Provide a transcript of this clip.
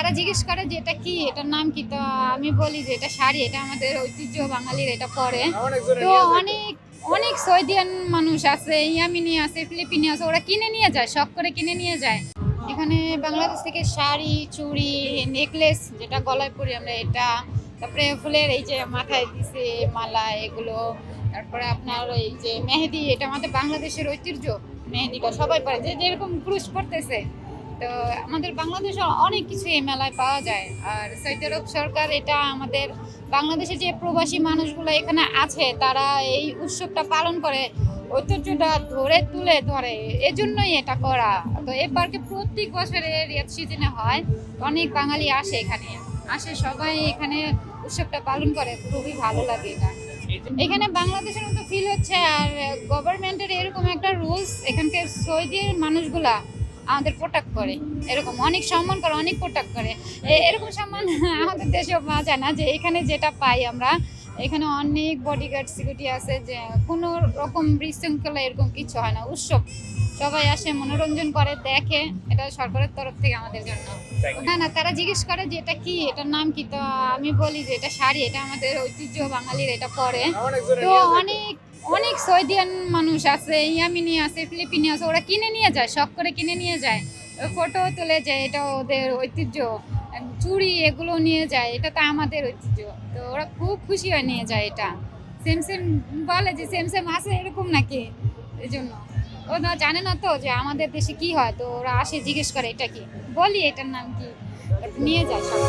তারা জিজ্ঞেস করে যে এটা কি, এটার নাম কি, তো আমি বলি যে এটা শাড়ি, এটা আমাদের ঐতিহ্য, বাঙালির এটা পরে। তো অনেক অনেক সৌদিয়ান মানুষ আছে, ইয়ামিনি আছে, ফিলিপিনি আছে, ওরা কিনে নিয়ে যায়, শখ করে কিনে নিয়ে যায়। এখানে বাংলাদেশ থেকে শাড়ি, চুড়ি, নেকলেস যেটা গলায় পরি আমরা এটা, তারপরে ফুলের এই যে মাথায় দিছে মালা এগুলো, তারপরে আপনার এই যে মেহেদি, এটা আমাদের বাংলাদেশের ঐতিহ্য। মেহেদিটা সবাই পরে, যে যেরকম পুরুষ পড়তেছে। তো আমাদের বাংলাদেশে অনেক কিছু এই মেলায় পাওয়া যায়। আর সৌদি আরব সরকার এটা আমাদের বাংলাদেশে যে প্রবাসী মানুষগুলো এখানে আছে তারা এই উৎসবটা পালন করে, ঐতিহ্যটা তুলে ধরে, এজন্যই এটা করা। তো এই পার্কে প্রত্যেক বছরের ঈদ সিজনে হয়, অনেক বাঙালি আসে, এখানে আসে, সবাই এখানে উৎসবটা পালন করে, খুবই ভালো লাগে এটা। এখানে বাংলাদেশের মতো ফিল হচ্ছে। আর গভর্নমেন্টের এরকম একটা রুলস, এখানকার সৌদির মানুষগুলা আমাদের প্রোটেক্ট করে, এরকম অনেক সম্মান করে, অনেক প্রোটেক্ট করে। এরকম সম্মান আমাদের দেশেও পাওয়া যায় না, যে এখানে যেটা পাই আমরা। এখানে অনেক বডিগার্ড সিকিউরিটি আছে, যে কোনো রকম বিশৃঙ্খলা এরকম কিছু হয় না। উৎসব সবাই আসে, মনোরঞ্জন করে, দেখে, এটা সরকারের তরফ থেকে আমাদের জন্য। না না, তারা জিজ্ঞেস করে যে এটা কি, এটার নাম কি, তো আমি বলি যে এটা শাড়ি, এটা আমাদের ঐতিহ্য, বাঙালির এটা পরে। তো অনেক অনেক সৌদিয়ান মানুষ আছে, ইয়ামিনি আছে, ফিলিপিনি আছে, ওরা কিনে নিয়ে যায়, শখ করে কিনে নিয়ে যায়, ফটো তুলে যায়, এটা ওদের ঐতিহ্য। চুড়ি এগুলো নিয়ে যায়, এটা তো আমাদের ঐতিহ্য। তো ওরা খুব খুশি হয় নিয়ে যায় এটা। সেম সেম বলে যে সেম সেম আছে এরকম নাকি, এই জন্য ওরা জানে না তো যে আমাদের দেশে কি হয়, তো ওরা আসে জিজ্ঞেস করে এটা কি, বলি এটার নাম কি, নিয়ে যায় সব।